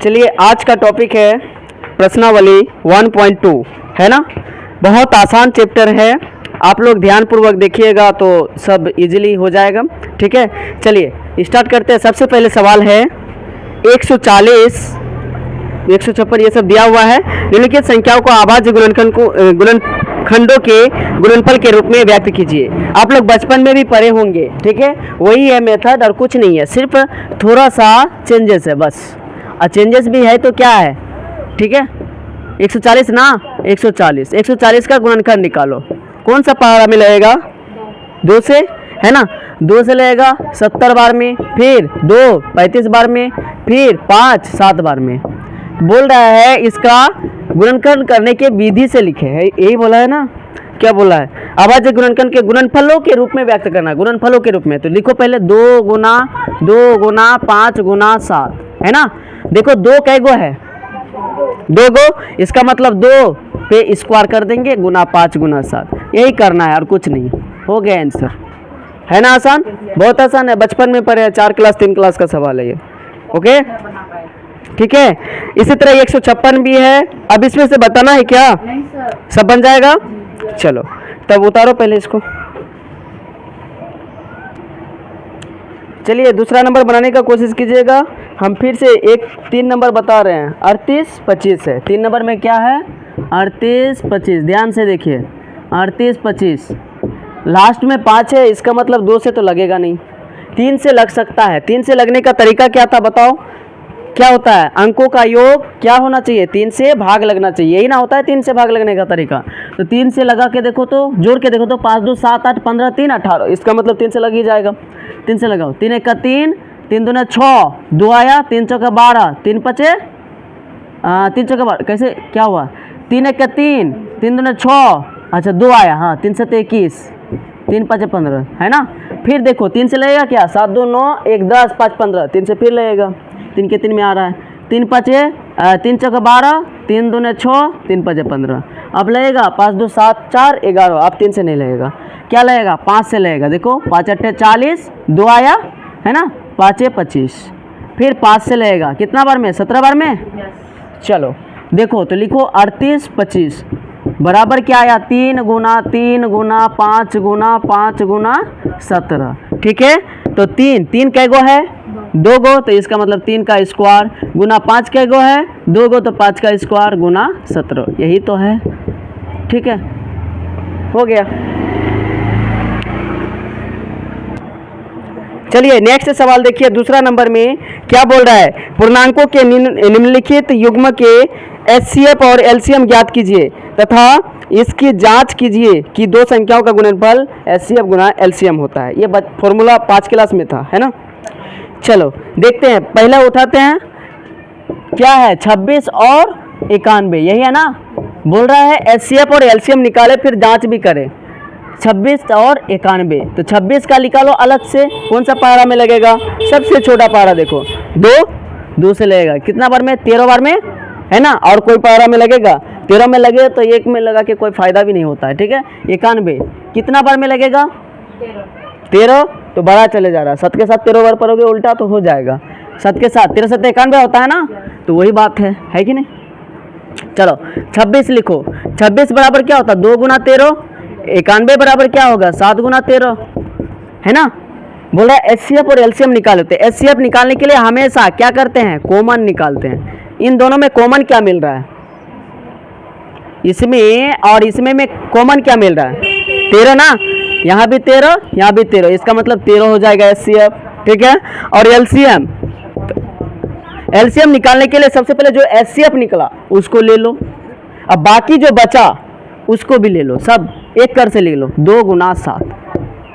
चलिए आज का टॉपिक है प्रश्नावली 1.2 है ना। बहुत आसान चैप्टर है, आप लोग ध्यानपूर्वक देखिएगा तो सब इजीली हो जाएगा। ठीक है, चलिए स्टार्ट करते हैं। सबसे पहले सवाल है 140 156 ये सब दिया हुआ है। निम्नलिखित संख्याओं को अभाज्य गुणनखंडों के गुणनफल के रूप में व्यक्त कीजिए। आप लोग बचपन में भी पढ़े होंगे, ठीक है, वही है मेथड और कुछ नहीं है, सिर्फ थोड़ा सा चेंजेस है बस। और चेंजेस भी है तो क्या है, ठीक है। 140 ना 140 का गुणनखंड निकालो। कौन सा पहाड़ा में लगेगा? 2 से, है ना। 2 से लगेगा 70 बार में, फिर 2 35 बार में, फिर 5 7 बार में। बोल रहा है इसका गुणनखंड करने के विधि से लिखे है, यही बोला है ना। क्या बोला है? अभाज्य गुणनखंड के गुणनफलों के रूप में व्यक्त करना, गुणनफलों के रूप में। तो लिखो पहले 2 गुना 5 गुना 7, है ना। देखो 2 कै गो है? 2 गो, इसका मतलब 2 पे स्क्वायर कर देंगे गुना 5 गुना 7, यही करना है और कुछ नहीं। हो गया आंसर, है ना। आसान, बहुत आसान है, बचपन में पढ़े, 4 क्लास 3 क्लास का सवाल है ये। ओके, ठीक है। इसी तरह 156 भी है। अब इसमें से बताना है क्या? नहीं सर, सब बन जाएगा। चलो तब उतारो पहले इसको। चलिए दूसरा नंबर बनाने का कोशिश कीजिएगा। हम फिर से 3 नंबर बता रहे हैं। 38 25 है। 3 नंबर में क्या है? 38 25, ध्यान से देखिए। 38 25 लास्ट में 5 है, इसका मतलब 2 से तो लगेगा नहीं, 3 से लग सकता है। 3 से लगने का तरीका क्या था बताओ? क्या होता है? अंकों का योग क्या होना चाहिए? 3 से भाग लगना चाहिए, यही ना होता है 3 से भाग लगने का तरीका। तो 3 से लगा के देखो तो, जोड़ के देखो तो 5 2 7 8 15 3 18, इसका मतलब 3 से लग ही जाएगा। 3 से लगाओ। 3 1 का 3, 3 2 6, 2 आया, 3 4 12, 3 5 3 4 12, कैसे क्या हुआ? 3 1 का 3, 3 2 6, अच्छा 2 आया, हाँ 3 7 21, 3 5 15, है ना। फिर देखो 3 से लगेगा क्या? 7 2 9 1 10 5 15, 3 से फिर लगेगा, 3 के 3 में आ रहा है। 3 5 3 4 12, 3 2 6, 3 5 15। अब लगेगा 5 2 7 4 11, अब 3 से नहीं लगेगा, क्या लगेगा? 5 से लगेगा। देखो 5 8 40, 2 आया, है ना, 5 25, फिर 5 से लगेगा कितना बार में? 17 बार में। चलो देखो तो लिखो 38 25 बराबर क्या आया? 3 गुना 5 गुना 5 गुना 17, ठीक है। तो 3 कै गो है? 2 गो, तो इसका मतलब 3 का स्क्वायर गुना 5 कै गो है? 2 गो, तो 5 का स्क्वायर गुना 17, यही तो है, ठीक है। हो गया। चलिए नेक्स्ट सवाल देखिए। दूसरा नंबर में क्या बोल रहा है? पूर्णांकों के निम्नलिखित युग्म के एचसीएफ और एलसीएम ज्ञात कीजिए तथा इसकी जांच कीजिए कि 2 संख्याओं का गुणनफल एचसीएफ गुना एलसीएम होता है। ये फॉर्मूला 5 क्लास में था, है ना। चलो देखते हैं, पहला उठाते हैं। क्या है? 26 और 91, यही है ना। बोल रहा है एचसीएफ और एलसीएम निकाले, फिर जांच भी करें। 26 और 91, तो 26 का निकालो अलग से, कौन सा पहाड़ा में लगेगा? सबसे छोटा पहाड़ा देखो, 2 से लगेगा, कितना बार में? 13 बार में, है ना। और कोई पहाड़ा में लगेगा? 13 में लगे तो 1 में लगा के कोई फायदा भी नहीं होता है, ठीक है। 91 कितना बार में लगेगा? 13, तो बड़ा चले जा रहा है, 7 के साथ 13 बार पढ़ोगे उल्टा तो हो जाएगा। 7 के साथ 13 7 91 होता है ना, तो वही बात है कि नहीं। चलो 26 लिखो। 26 बराबर क्या होता है? 2 गुना 13। 91 बराबर क्या होगा? 7 गुना 13, है ना। बोल रहा है एचसीएफ और एलसीएम निकालते हैं। एचसीएफ निकालने के लिए हमेशा क्या करते हैं? कॉमन निकालते हैं। इन दोनों में कॉमन क्या मिल रहा है? इसमें और इसमें में कॉमन क्या मिल रहा है? 13 ना, यहाँ भी 13, यहाँ भी 13, इसका मतलब 13 हो जाएगा एचसीएफ, ठीक है। और एलसीएम निकालने के लिए सबसे पहले जो एचसीएफ निकला उसको ले लो, अब बाकी जो बचा उसको भी ले लो, सब एक कर से ले लो। 2 गुना 7,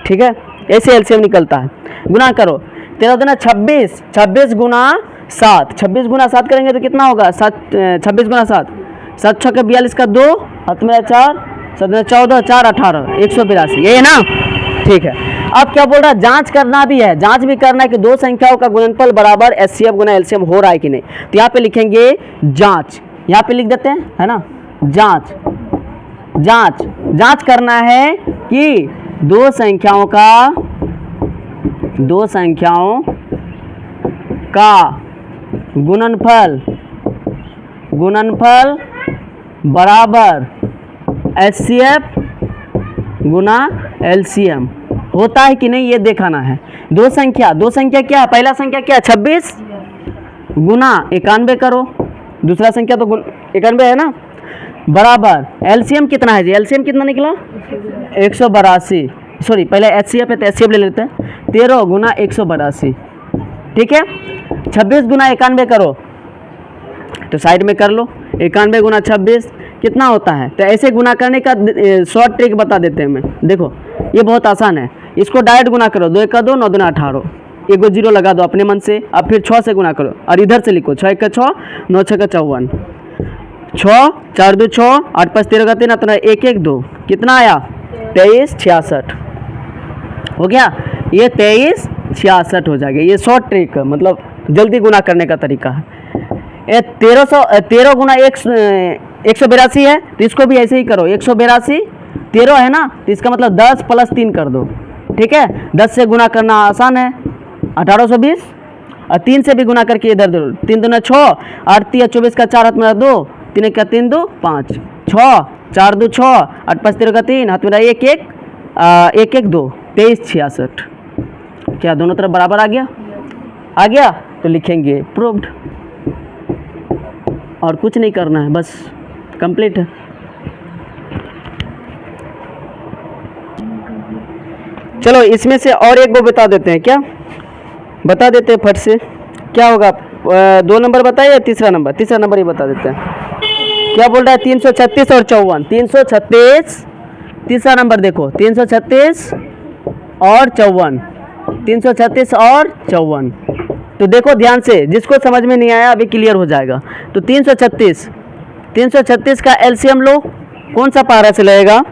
ठीक है, ऐसे एलसीएम निकलता है। गुना करो, 13 दूना 26, 26 गुना 7, 26 गुना 7 करेंगे तो कितना होगा? 26 गुना 7, 7 6 42 का 2, हाथ में 4, 7 14 4 18, 182, ये है ना, ठीक है। अब क्या बोल रहा है? जांच करना भी है, जांच भी करना है कि 2 संख्याओं का गुणनफल बराबर एचसीएफ गुना एलसीएम हो रहा है कि नहीं। तो यहाँ पे लिखेंगे जांच, यहाँ पे लिख देते हैं, है ना। जांच करना है कि 2 संख्याओं का गुणनफल गुणनफल बराबर HCF गुना LCM होता है कि नहीं ये दिखाना है। दो संख्या क्या है, पहला संख्या क्या है 26 गुना 91 करो, दूसरा संख्या तो 91 है ना, बराबर LCM कितना है जी, LCM कितना निकला 182, सॉरी पहले HCF है तो HCF ले लेते हैं, 13 गुना 182, ठीक है। 26 गुना 91 करो तो साइड में कर लो, 91 गुना 26 कितना होता है, तो ऐसे गुना करने का शॉर्ट ट्रिक बता देते हैं मैं, देखो ये बहुत आसान है, इसको डायरेक्ट गुना करो, 2 1 2 9 2 18, एक गो जीरो लगा दो अपने मन से, अब फिर 6 से गुना करो और इधर से लिखो 6 1 6 9 6 54, 6 4 2 6 8 5 13 का 3 अपना 1 1 2 कितना आया 23 66 हो गया, ये 23 66 हो जाएगा। ये शॉर्ट ट्रिक मतलब जल्दी गुना करने का तरीका है। ये 13 गुना 182 है तो इसको भी ऐसे ही करो, 182 13 है ना तो इसका मतलब 10 + 3 कर दो, ठीक है। 10 से गुना करना आसान है 1820, और 3 से भी गुना करके इधर दो, 3 दूना 6 8 3 24 का 4 हाथ मेरा 2 3 1 3 2 5 6 4 2 6 8 5 13 का 3 हाथ मेरा 1 1 1 1 2 23 66, क्या दोनों तरफ बराबर आ गया, आ गया तो लिखेंगे प्रूव्ड, और कुछ नहीं करना है, बस कंप्लीट है। चलो इसमें से और एक वो बता देते हैं, क्या बता देते हैं फट से, क्या होगा 2 नंबर बताइए या तीसरा नंबर ही बता देते हैं। क्या बोल रहा है 336 और 54, 336 तीसरा नंबर देखो 336 और 54, 336 और 54, तो देखो ध्यान से, जिसको समझ में नहीं आया अभी क्लियर हो जाएगा। तो 336 का LCM लो, कौन सा पारा से लगेगा,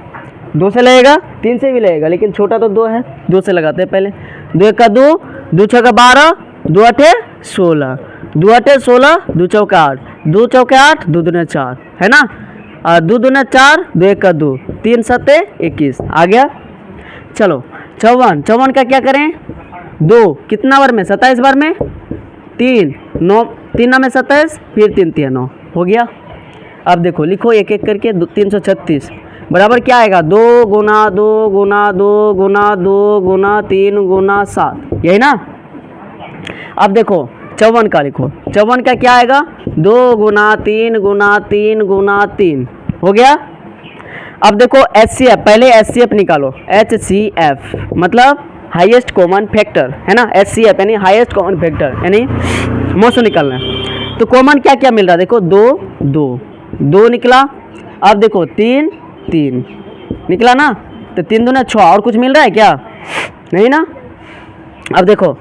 2 से लगेगा, 3 से भी लगेगा, लेकिन छोटा तो 2 है, 2 से लगाते हैं पहले, 2 1 2 2 6 12 2 8 16 2 8 16 2 4 8 2 4 8 2 2 4 है ना, और 2 2 4 2 1 2 3 7 21 आ गया। चलो 54 का क्या करें, 2 कितना बार में 27 बार में 3 9 3 9 में 27 फिर 3 3 9 हो गया। अब देखो लिखो एक एक करके 336 बराबर क्या आएगा 2 गुना 2 गुना 2 गुना 2 गुना 3 गुना 7, यही ना। अब देखो 54 का लिखो, 54 का क्या आएगा 2 गुना 3 गुना 3 गुना 3 हो गया। अब देखो HCF, पहले HCF निकालो, HCF मतलब हाईएस्ट कॉमन फैक्टर है ना, HCF यानी हाईएस्ट कॉमन फैक्टर यानी मोसो निकालना है। तो कॉमन क्या क्या मिल रहा है देखो 2 निकला, अब देखो 3 निकला ना, तो 3 दूना 6, और कुछ मिल रहा है क्या, नहीं ना। अब देखो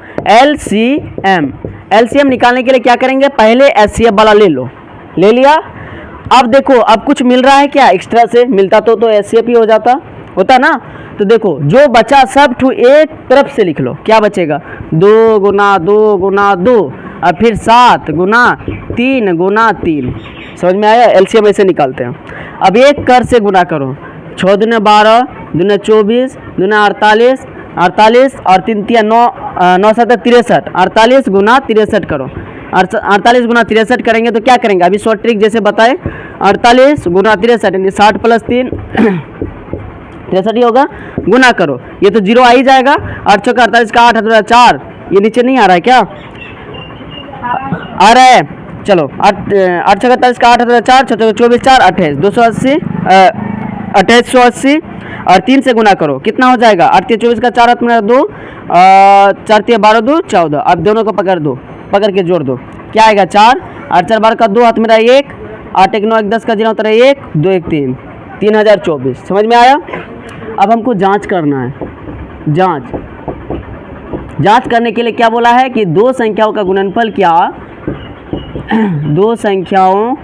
LCM निकालने के लिए क्या करेंगे, पहले HCF वाला ले लो, ले लिया। अब देखो अब कुछ मिल रहा है क्या एक्स्ट्रा से, मिलता तो HCF ही होता ना। तो देखो जो बचा सब ठू एक तरफ से लिख लो, क्या बचेगा 2 गुना 2 गुना 2 और फिर 7 गुना 3 गुना 3, समझ में आया। LCM ऐसे निकालते हैं। अब एक कर से गुना करो, 6 दूने 12 दूने 24 दूने 48 और 3 3 9 9 7 63, 48 गुना 63 करो, 48 गुना 63 करेंगे तो क्या करेंगे, अभी शॉर्ट ट्रिक जैसे बताए, 48 गुना 63 यानी 60 + 3 63 ही होगा, गुना करो, ये तो 0 आ ही जाएगा। 8 चौका 48 का 8 हाथ 4, ये नीचे नहीं आ रहा है क्या, आ रहा है। चलो 8 चौका 48 का 8 हाथ 4 6 24 4 28 280 2880 और 3 से गुना करो, कितना हो जाएगा 8 3 24 का 4 हाथ में 2 4 3 12 2 14। अब दोनों को पकड़ के जोड़ दो, क्या आएगा 4 8 4 12 का 2 हाथ मेरा 1 8 1 9 1 10 का 0 होता है 1 2 1 3 3024, समझ में आया। अब हमको जांच करना है, जांच करने के लिए क्या बोला है कि दो संख्याओं का गुणनफल क्या, दो संख्याओं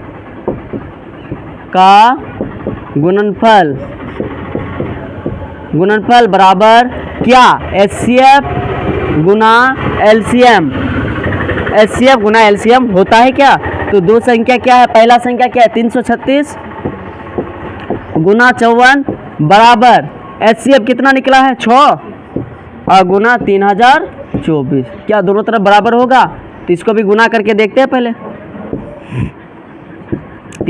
का गुणनफल बराबर क्या, HCF गुना LCM, HCF गुना LCM होता है क्या। तो दो संख्या क्या है, पहला संख्या क्या है 336 गुना 54 बराबर HCF कितना निकला है 6 और गुना 3024, क्या दोनों तरफ बराबर होगा। तो इसको भी गुना करके देखते हैं पहले,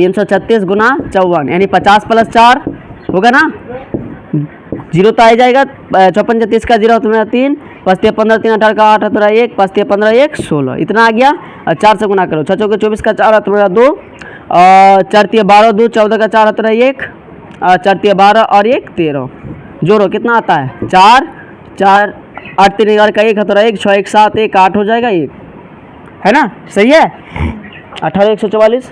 336 गुना 54 यानी 50 प्लस 4 होगा ना, जीरो तो आ जाएगा। 54 36 का 0 तुम्हारा 3, 5 15 3 18 का 8 तुम्हारा 1, 5 15 1 16 इतना आ गया। और 4 से गुना करो, 6 चौके 24 का 4 तुम्हारा 2, और 4 3 12 2 14 का 4 तुम्हारा 1, और 4 3 12 और 1 13, जोड़ो कितना आता है 4 4 8 3 11 का 1 है तुम्हारा 1, 6 1 7 1 8 हो जाएगा 1, है ना, सही है। 18 144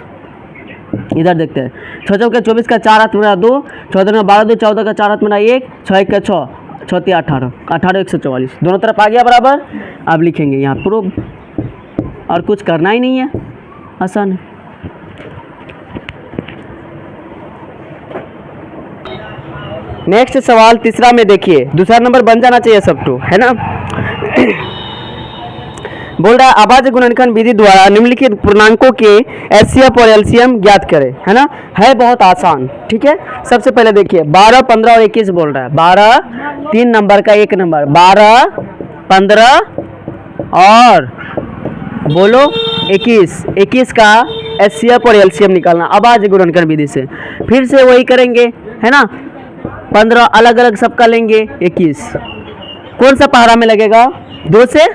इधर देखते हैं। 6 चौके 24 का 4 हाथ मेरा 2, 14 में 12 2 14 का 4 हाथ मेरा 1, 6 1 का 6 6 3 18 18 144 दोनों तरफ आ गया बराबर। अब लिखेंगे यहाँ प्रूव, और कुछ करना ही नहीं है, आसान है। नेक्स्ट सवाल तीसरा में देखिए, दूसरा नंबर बन जाना चाहिए सब टू, है ना। बोल रहा है अभाज्य गुणनखंड विधि द्वारा निम्नलिखित पूर्णांकों के एचसीएफ और एलसीएम ज्ञात करें, है ना, है बहुत आसान। ठीक है, सबसे पहले देखिए 12 15 और 21 बोल रहा है। 12 3 नंबर का एक नंबर, 12 15 और बोलो 21 21 का एचसीएफ और एलसीएम निकालना अभाज्य गुणनखंड विधि से। फिर से वही करेंगे, है ना, 15 अलग अलग सबका लेंगे, 21 कौन सा पहाड़ा में लगेगा, 2 से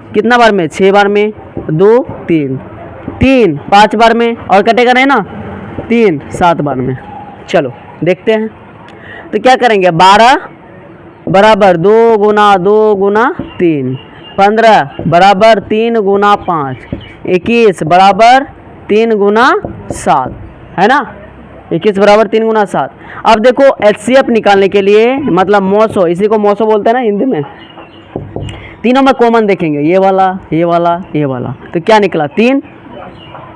कितना बार में, 6 बार में, 2 3 3 5 बार में, और कटेगा नहीं ना, 3 7 बार में। चलो देखते हैं, तो क्या करेंगे 12 बराबर 2 गुना 2 गुना 3, 15 बराबर 3 गुना 5, 21 बराबर 3 गुना 7, है ना, 21 बराबर 3 गुना 7। अब देखो एचसीएफ निकालने के लिए मतलब मौसो, इसी को मौसो बोलते हैं ना हिंदी में, तीनों में कॉमन देखेंगे, ये वाला ये वाला ये वाला, तो क्या निकला 3,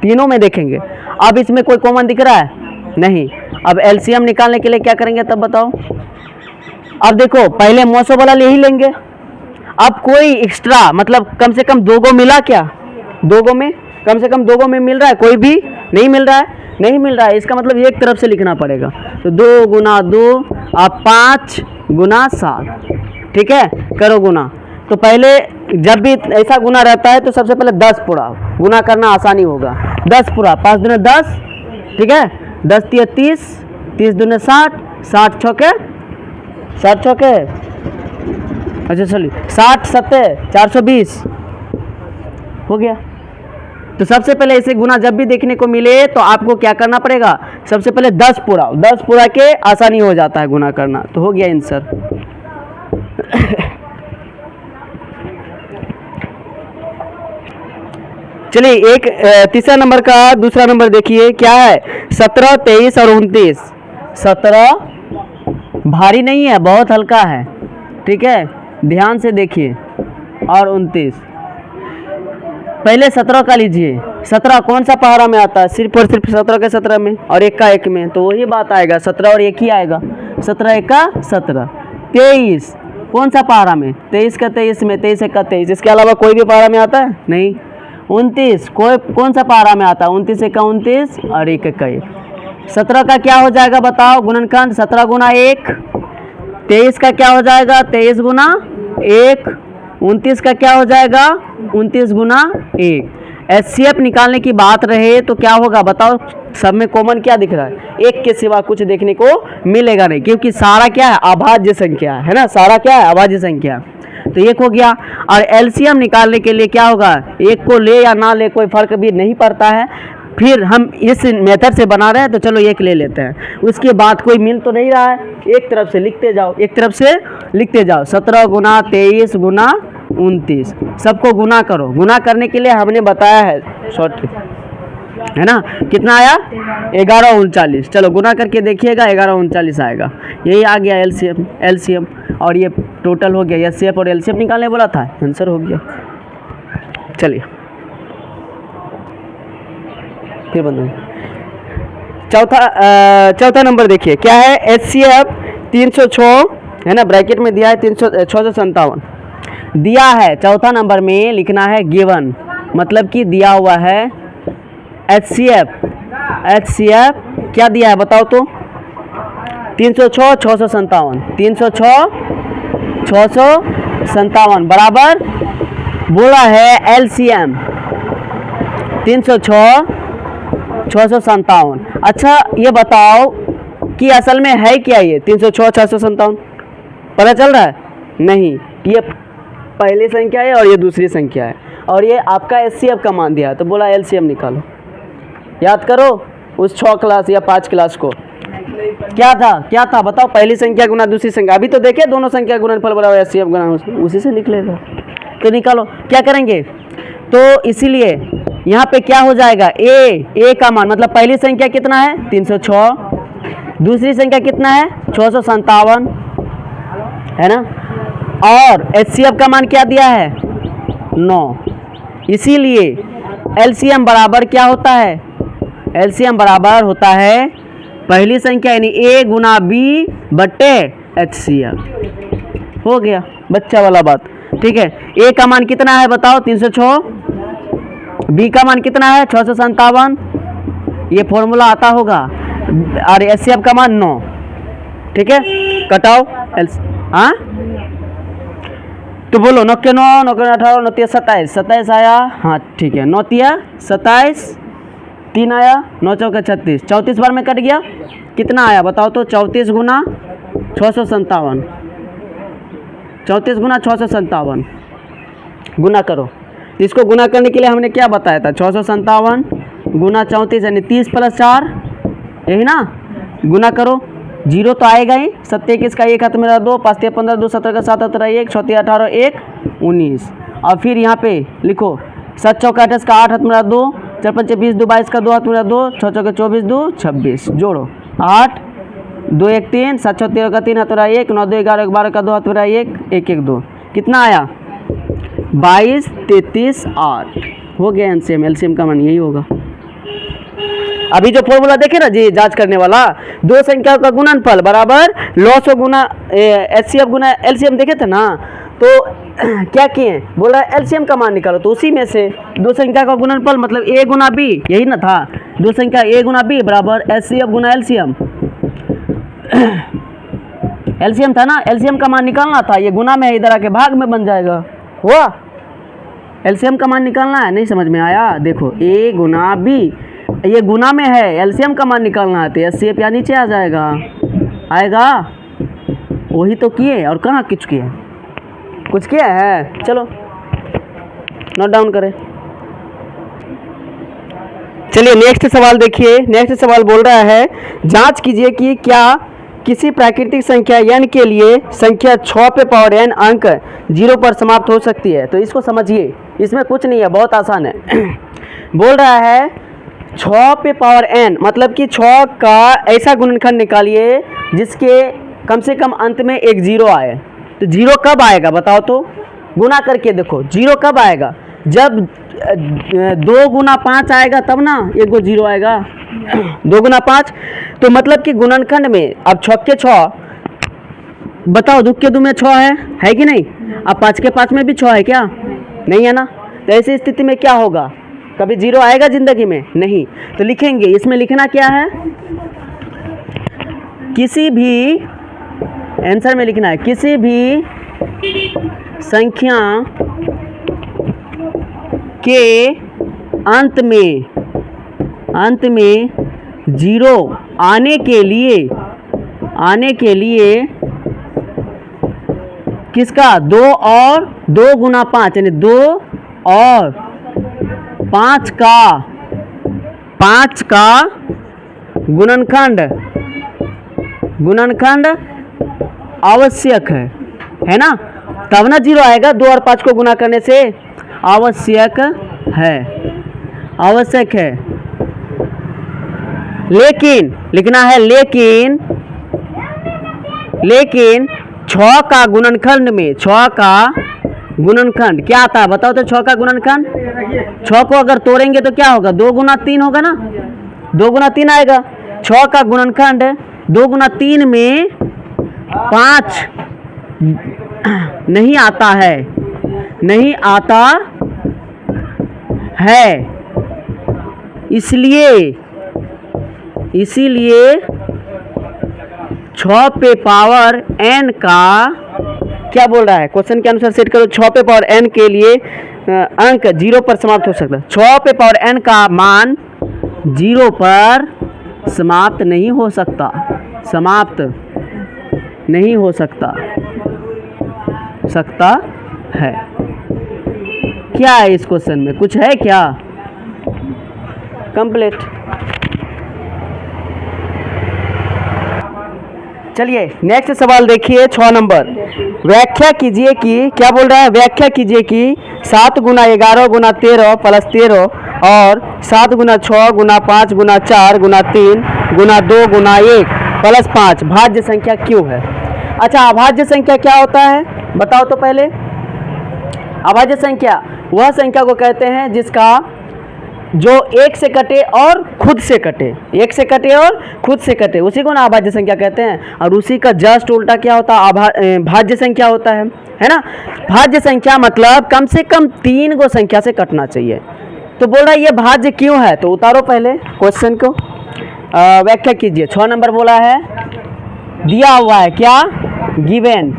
तीनों में देखेंगे। अब इसमें कोई कॉमन दिख रहा है नहीं। अब एलसीएम निकालने के लिए क्या करेंगे तब बताओ। अब देखो पहले मौसो वाला ले ही लेंगे, अब कोई एक्स्ट्रा मतलब कम से कम 2 गो मिला क्या, 2 गो में कम से कम 2 गो में मिल रहा है, कोई भी नहीं मिल रहा है, नहीं मिल रहा है, इसका मतलब एक तरफ से लिखना पड़ेगा। तो 2 गुना 2 अब 5 गुना 7, ठीक है, करो गुना। तो पहले जब भी ऐसा गुना रहता है तो सबसे पहले 10 पूरा गुना करना आसानी होगा। 10 पूरा 5 दूने 10, ठीक है, 10 3 30, 30 दूने 60, 60 छके 60 छके, अच्छा चलिए 60 7 420 हो गया। तो सबसे पहले ऐसे गुना जब भी देखने को मिले तो आपको क्या करना पड़ेगा, सबसे पहले 10 पूरा के आसानी हो जाता है गुना करना। तो हो गया आंसर। चलिए एक तीसरा नंबर का दूसरा नंबर देखिए क्या है, 17 23 और 29। 17 भारी नहीं है, बहुत हल्का है, ठीक है, ध्यान से देखिए, और 29। पहले 17 का लीजिए, 17 कौन सा पहाड़ा में आता है, सिर्फ और सिर्फ 17 के 17 में, और 1 का 1 में, तो वही बात आएगा, 17 और 1 ही आएगा, 17 1 का 17। 23 कौन सा पहाड़ा में, 23 का 23 में, 23 1 का 23, इसके अलावा कोई भी पहाड़ा में आता है नहीं। 29 कौन सा पहाड़ा में आता है, 29 1 का 29 और 1 1 का 1। 17 का क्या हो जाएगा बताओ गुणनखंड, 17 गुना 1। 23 का क्या हो जाएगा, 23 गुना 1। 29 का क्या हो जाएगा, 29 गुना 1। एचसीएफ निकालने की बात रहे तो क्या होगा बताओ, सब में कॉमन क्या दिख रहा है, 1 के सिवा कुछ देखने को मिलेगा नहीं, क्योंकि सारा क्या है अभाज्य संख्या है ना, सारा क्या है अभाज्य संख्या। तो 1 हो गया। और एलसीएम निकालने के लिए क्या होगा, 1 को ले या ना ले कोई फर्क भी नहीं पड़ता है। फिर हम इस मेथड से बना रहे हैं तो चलो 1 ले लेते हैं, उसके बाद कोई मिल तो नहीं रहा है, एक तरफ से लिखते जाओ, एक तरफ से लिखते जाओ। 17 गुना 23 गुना 29 सबको गुना करो। गुना करने के लिए हमने बताया है शॉर्ट, है ना, कितना आया 11 39। चलो गुना करके देखिएगा 11 39 आएगा, यही आ गया एलसीएम। और ये टोटल हो गया, एचसीएफ और एलसीएम निकालने बोला था, आंसर हो गया। चलिए फिर बंद। चौथा नंबर देखिए क्या है, एचसीएफ 306 है ना, ब्रैकेट में दिया है 657 दिया है। चौथा नंबर में लिखना है गिवन, मतलब कि दिया हुआ है। एचसीएफ क्या दिया है बताओ तो, 306 657 306 657 बराबर बोला है एलसीएम 306 657। अच्छा ये बताओ कि असल में है क्या ये 306 657? पता चल रहा है? नहीं, ये पहली संख्या है और ये दूसरी संख्या है, और ये आपका एचसीएफ का मान दिया है, तो बोला एलसीएम निकालो। याद करो उस 6 क्लास या 5 क्लास को, क्या था बताओ? पहली संख्या गुना दूसरी संख्या। अभी तो देखे दोनों संख्या गुणनफल बराबर एचसीएफ गुना, उसी से निकलेगा। तो निकालो, क्या करेंगे? तो इसीलिए यहाँ पे क्या हो जाएगा, ए का मान मतलब पहली संख्या कितना है 306, दूसरी संख्या कितना है 657 है ना, और एचसीएफ का मान क्या दिया है 9। इसीलिए एलसीएम बराबर क्या होता है? एलसीएम बराबर होता है पहली संख्या यानी ए गुना बी बट्टे एचसीएफ। हो गया बच्चा वाला बात, ठीक है। ए का मान कितना है बताओ 306, बी का मान कितना है 657, ये फॉर्मूला आता होगा, और एचसीएफ का मान 9, ठीक है। कटाओ हाँ, तो बोलो 9 के 9, 9 के 18, 9 तिया 27, 27 आया, हाँ ठीक है, 9 तिया 27, 3 आया, 9 चौके 36, 34 बार में कट गया, कितना आया बताओ तो? 34 गुना 657, 34 गुना 657 गुना करो। इसको गुना करने के लिए हमने क्या बताया था? 657 गुना 34 यानी 30 + 4, यही ना, गुना करो। जीरो तो आएगा ही, 7 21 का 1 हाथ मेरा 2, 5 3 15 2 17 का 7 17 1 6 18 1 19, और फिर यहाँ पे लिखो 7 चौका 28 का 8 हाथ मेरा 2, 4 5 20 2 22 का 2 हाथ मेरा 2, 6 चौके 24 2 26, जोड़ो 8 2 1 3, 7 6 13 का 3 हाथ मेरा 1, 9 2 11 12 का 2 हाथ मेरा 1 1 1 2, कितना आया 22 33 8। हो गया एलसीएम, एलसीएम का मान यही होगा। अभी जो फॉर्मूला देखे ना जी जांच करने वाला, दो संख्याओं का गुणनफल बराबर लॉस गुना एचसीएफ गुना एलसीएम देखे थे ना, तो क्या किए, बोला एलसीएम का मान निकालो, तो उसी में से दो संख्या का गुणनफल मतलब ए गुना बी, यही ना था, दो संख्या ए गुना बी बराबर एचसीएफ गुना एलसीएम। एलसीएम था ना, एलसीएम का मान निकालना था, ये गुना में है, इधर आके भाग में बन जाएगा। हुआ? एलसीएम का मान निकालना है, नहीं समझ में आया? देखो ए गुना बी, ये गुना में है, एलसीएम का मान निकालना है, तो एचसीएफ यहाँ नीचे आ जाएगा, आएगा, वही तो किए, और कहाँ कुछ किए, कुछ किया है? चलो नोट डाउन करें। चलिए नेक्स्ट सवाल देखिए। नेक्स्ट सवाल बोल रहा है जांच कीजिए कि क्या किसी प्राकृतिक संख्या n के लिए संख्या 6 पे पावर n अंक 0 पर समाप्त हो सकती है। तो इसको समझिए, इसमें कुछ नहीं है, बहुत आसान है। बोल रहा है 6 पे पावर n मतलब कि 6 का ऐसा गुणनखंड निकालिए जिसके कम से कम अंत में एक 0 आए। तो 0 कब आएगा बताओ तो? गुना करके देखो 0 कब आएगा, जब 2 गुना 5 आएगा तब ना एक गो 0 आएगा। 2 गुना 5 तो मतलब कि गुणनखंड में अब 6 के 6 बताओ, 2 के 2 में 6 है कि नहीं? अब 5 के 5 में भी 6 है क्या? नहीं है ना। तो ऐसी स्थिति में क्या होगा, कभी 0 आएगा जिंदगी में? नहीं। तो लिखेंगे, इसमें लिखना क्या है, किसी भी आंसर में लिखना है किसी भी संख्या के अंत में 0 आने के लिए किसका 2 और 2 गुना 5 यानी 2 और 5 का गुणनखंड आवश्यक है ना, तब ना 0 आएगा। 2 और 5 को गुना करने से आवश्यक है। लेकिन लिखना है लेकिन 6 का गुणनखंड में 6 का गुणनखंड क्या आता है बताओ तो? 6 का गुणनखंड 6 को अगर तोड़ेंगे तो क्या होगा, 2 गुना 3 होगा ना, 2 गुना 3 आएगा। 6 का गुणनखंड 2 गुना 3 में 5 नहीं आता है, इसलिए 6 पे पावर n का क्या बोल रहा है, क्वेश्चन के अनुसार सेट करो। 6 पे पावर n के लिए अंक 0 पर समाप्त हो सकता है। 6 पे पावर n का मान जीरो पर समाप्त नहीं हो सकता, समाप्त नहीं हो सकता है। क्या है इस क्वेश्चन में, कुछ है क्या? कंप्लीट। चलिए नेक्स्ट सवाल देखिए 6 नंबर। व्याख्या कीजिए कि, क्या बोल रहा है, व्याख्या कीजिए कि 7 गुना 11 गुना 13 प्लस 13 और 7 गुना 6 गुना 5 गुना 4 गुना 3 गुना 2 गुना 1 प्लस 5 भाज्य संख्या क्यों है? अच्छा, अभाज्य संख्या क्या होता है बताओ तो पहले। अभाज्य संख्या वह संख्या को कहते हैं जिसका जो एक से कटे और खुद से कटे, एक से कटे और खुद से कटे, उसी को ना अभाज्य संख्या कहते हैं। और उसी का जस्ट उल्टा क्या होता है, भाज्य संख्या होता है ना। भाज्य संख्या मतलब कम से कम 3 गो संख्या से कटना चाहिए। तो बोल रहा है ये भाज्य क्यों है, तो उतारो पहले क्वेश्चन को, व्याख्या कीजिए। 6 नंबर बोला है, दिया हुआ है क्या, गिवन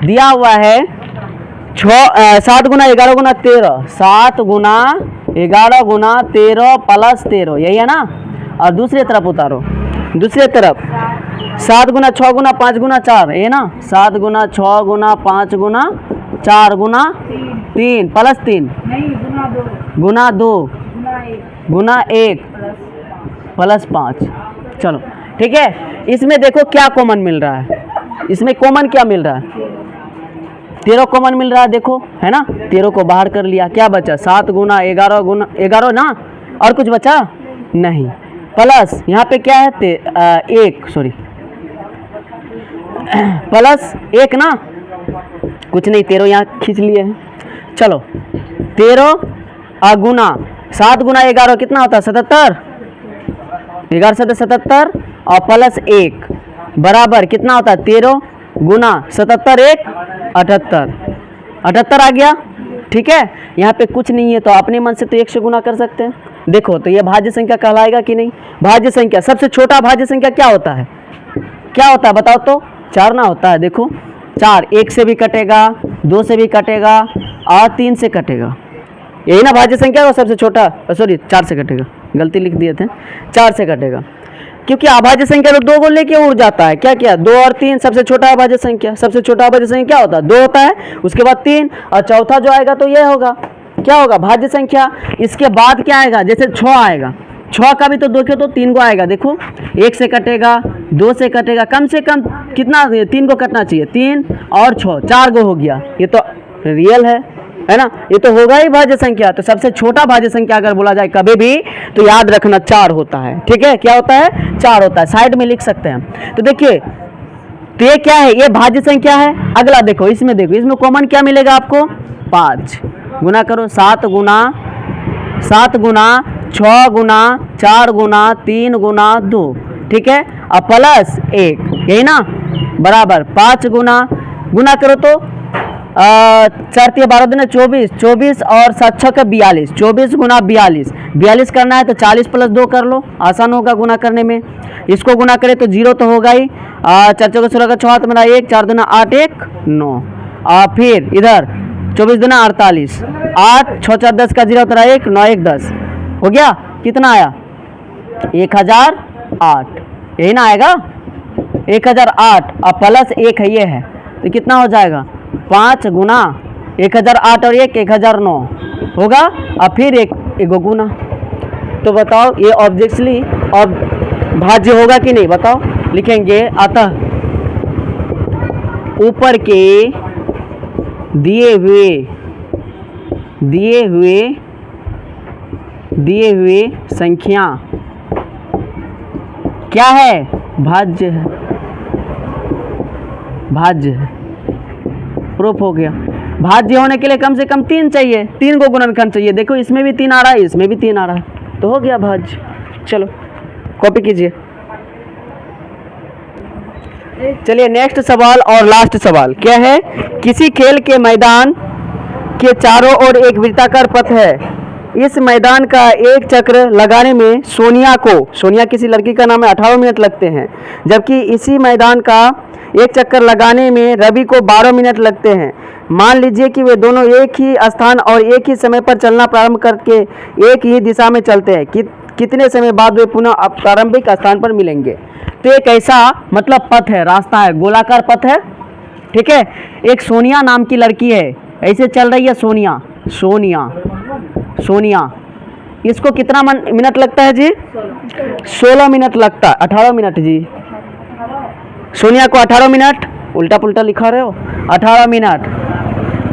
दिया हुआ है 7 गुना 11 गुना 13, 7 गुना 11 गुना 13 प्लस 13, यही है ना। और दूसरी तरफ उतारो, दूसरी तरफ 7 गुना 6 गुना 5 गुना 4, ये ना, 7 गुना 6 गुना 5 गुना 4 गुना 3 प्लस 3 गुना 2 गुना 1 प्लस 5। चलो ठीक है, इसमें देखो क्या कॉमन मिल रहा है, इसमें कॉमन क्या मिल रहा है, 13 कॉमन मिल रहा है, देखो है ना। 13 को बाहर कर लिया, क्या बचा, 7 गुना 11 ना, और कुछ बचा नहीं, प्लस यहाँ पे क्या है 1 सॉरी प्लस 1 ना, कुछ नहीं, 13 यहाँ खींच लिए हैं। चलो 13 गुना 7 गुना 11 कितना होता है 77, 11 से 77 और प्लस 1 बराबर कितना होता है 13 गुना 77 1 78 आ गया। ठीक है, यहाँ पे कुछ नहीं है तो अपने मन से तो 1 से गुना कर सकते हैं। देखो तो ये भाज्य संख्या कहलाएगा कि नहीं। भाज्य संख्या सबसे छोटा भाज्य संख्या क्या होता है, क्या होता है बताओ तो, 4 ना होता है। देखो 4 1 से भी कटेगा, 2 से भी कटेगा और 3 से कटेगा, यही ना भाज्य संख्या। वो सबसे छोटा, सॉरी 4 से कटेगा, गलती लिख दिए थे, 4 से कटेगा, क्योंकि अभाज्य संख्या तो 2 को लेके उड़ जाता है। क्या क्या 2 और 3 सबसे छोटा अभाज्य संख्या, सबसे छोटा अभाज्य संख्या क्या होता है 2 होता है, उसके बाद 3 और चौथा जो आएगा तो ये होगा, क्या होगा भाज्य संख्या। इसके बाद क्या आएगा, जैसे 6 आएगा, 6 का भी तो 2 के तो 3 को आएगा। देखो 1 से कटेगा, 2 से कटेगा, कम से कम कितना 3 को कटना चाहिए, 3 और 6 4 को हो गया, ये तो रियल है ना, ये तो होगा ही भाज्य संख्या। तो सबसे छोटा भाज्य संख्या अगर बोला जाए कभी भी तो याद रखना 4 होता है। ठीक है, क्या होता है 4 होता है, साइड में लिख सकते हैं। तो देखिए तो ये क्या है, ये भाज्य संख्या है। अगला देखो, इसमें देखो, इसमें कॉमन क्या मिलेगा आपको 5, गुना करो 7 गुना 6 गुना 4 गुना 3 गुना 2, ठीक है, और प्लस 1, यही ना, बराबर 5 गुना करो तो 4 3 12 दिन 24, 24 और 7 6 का 42, 24 गुना 42 करना है तो 40 प्लस 2 कर लो, आसान होगा गुना करने में। इसको गुना करें तो 0 तो होगा ही, 4 4 16 का 6 मेरा 1, 4 दूना 8 1 9, और फिर इधर 24 दूना 48, 8 6 4 10 का 0 तेरा 1 9 1 10 हो गया। कितना आया 1008, यही ना आएगा 1008 और प्लस 1 है, ये है तो कितना हो जाएगा 5 गुना 1008 और 1 1009 होगा, और फिर एक गुना। तो बताओ ये ऑब्जेक्टली और भाज्य होगा कि नहीं, बताओ। लिखेंगे अतः ऊपर के दिए हुए संख्या क्या है, भाज्य है, भाज्य है, प्रूफ हो गया। भाज्य होने के लिए कम से कम 3 चाहिए, 3 को गुणनखंड चाहिए। देखो इसमें भी 3 आ रहा है, इसमें भी 3 आ रहा है, तो हो गया भाज्य। चलो कॉपी कीजिए। चलिए नेक्स्ट सवाल और लास्ट सवाल क्या है, किसी खेल के मैदान के चारों ओर एक वृत्ताकार पथ है, इस मैदान का एक चक्र लगाने में सोनिया किसी लड़की का नाम है 18 मिनट लगते हैं, जबकि इसी मैदान का एक चक्कर लगाने में रवि को 12 मिनट लगते हैं। मान लीजिए कि वे दोनों एक ही स्थान और एक ही समय पर चलना प्रारंभ करके एक ही दिशा में चलते हैं, कितने समय बाद वे पुनः प्रारंभिक स्थान पर मिलेंगे। तो एक ऐसा मतलब पथ है, रास्ता है, गोलाकार पथ है, ठीक है। एक सोनिया नाम की लड़की है, ऐसे चल रही है सोनिया, सोनिया, सोनिया। इसको कितना मिनट लगता है जी? 16 मिनट लगता है, 18 मिनट जी। सोनिया को 18 मिनट, उल्टा पुल्टा लिखा रहे हो, 18 मिनट,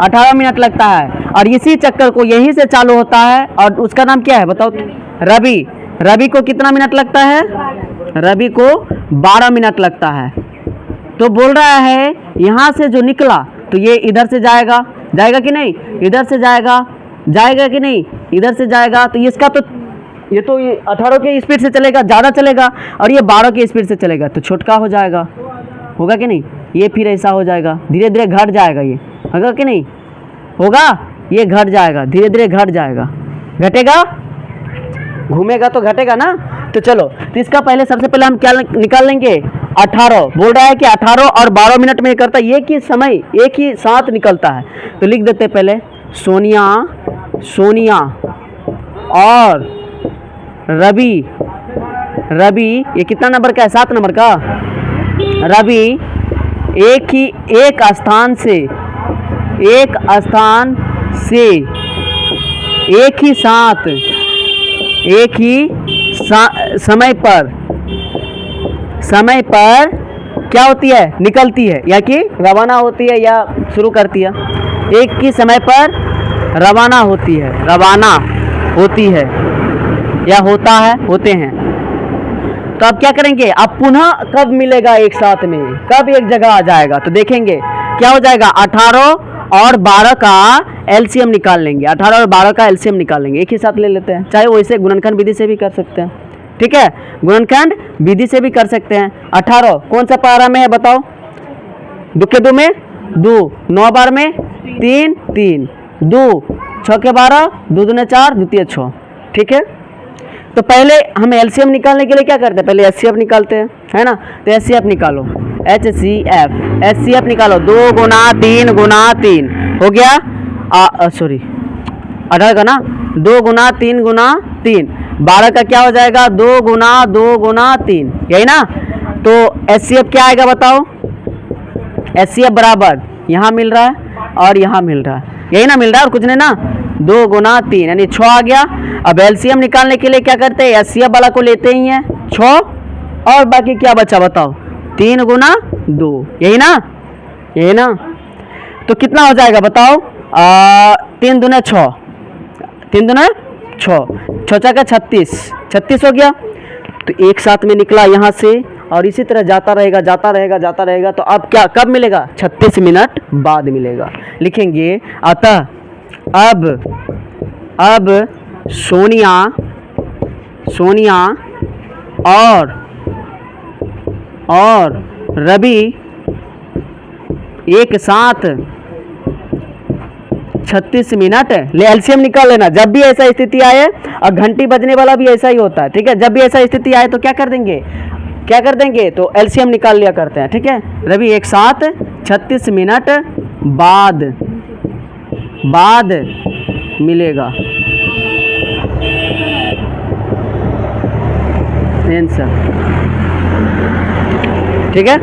18 मिनट लगता है। और इसी चक्कर को यहीं से चालू होता है, और उसका नाम क्या है बताओ? रवि। रवि को कितना मिनट लगता है? रवि को 12 मिनट लगता है। तो बोल रहा है यहाँ से जो निकला तो ये इधर से जाएगा, जाएगा कि नहीं? इधर से जाएगा, जाएगा कि नहीं? इधर से जाएगा। तो इसका तो ये 18 के स्पीड से चलेगा, ज़्यादा चलेगा, और ये 12 के स्पीड से चलेगा, तो छोटका हो जाएगा, होगा कि नहीं? ये फिर ऐसा हो जाएगा, धीरे धीरे घट जाएगा, ये होगा कि नहीं? होगा, ये घट जाएगा, धीरे धीरे घट जाएगा, घटेगा, घूमेगा तो घटेगा ना। तो चलो, तो इसका पहले सबसे पहले हम क्या निकाल लेंगे? 18। बोल रहा है कि 18 और 12 मिनट में करता है, एक ही समय, एक ही साथ निकलता है। तो लिख देते पहले, सोनिया, सोनिया और रवि, रवि ये कितना नंबर का है? 7 नंबर का। रवि एक स्थान से एक ही साथ, एक ही समय पर क्या होती है? निकलती है, या कि रवाना होती है, या शुरू करती है। एक ही समय पर रवाना होती है, रवाना होती है, या होता है, होते हैं। तो अब क्या करेंगे? अब पुनः कब मिलेगा एक साथ में, कब एक जगह आ जाएगा? तो देखेंगे क्या हो जाएगा। 18 और 12 का एलसीएम निकाल लेंगे, 18 और 12 का एलसीएम निकाल लेंगे, एक ही साथ ले लेते हैं। चाहे वैसे गुणनखंड विधि से भी कर सकते हैं, ठीक है, गुणनखंड विधि से भी कर सकते हैं। 18 कौन सा पारा में है बताओ? 2 के 2 में 2, 9 बार में 3 3, 2 6 के 12, 2 दूने 4, द्वितीय 6, ठीक है। तो पहले हम एलसीएम निकालने के लिए क्या करते हैं? पहले एचसीएफ निकालते हैं, है ना। तो एचसीएफ निकालो, एचसीएफ निकालो। 2 गुना 3 गुना 3 हो गया, सॉरी 18 का ना, 2 गुना 3 गुना 3, 12 का क्या हो जाएगा? 2 गुना 2 गुना 3, यही ना। तो एचसीएफ क्या आएगा बताओ? एचसीएफ बराबर यहाँ मिल रहा है और यहाँ मिल रहा है, यही ना मिल रहा है, और कुछ नहीं ना। 2 गुना 3 यानी 6 आ गया। अब एलसीएम निकालने के लिए क्या करते हैं? एचसीएफ वाला को लेते ही हैं 6, और बाकी क्या बचा बताओ? 3 गुना 2, यही ना, यही ना। तो कितना हो जाएगा बताओ? 3 दूने 6, 3 दूने 6, 6 का 36, 36 हो गया। तो एक साथ में निकला यहाँ से, और इसी तरह जाता रहेगा, जाता रहेगा, जाता रहेगा। तो अब क्या, कब मिलेगा? 36 मिनट बाद मिलेगा। लिखेंगे अतः अब सोनिया और रवि एक साथ 36 मिनट ले। एलसीएम निकाल लेना, जब भी ऐसा स्थिति आए, और घंटी बजने वाला भी ऐसा ही होता है, ठीक है। जब भी ऐसा स्थिति आए तो क्या कर देंगे? तो एलसीएम निकाल लिया करते हैं, ठीक है। रवि एक साथ 36 मिनट बाद मिलेगा, आंसर, ठीक है।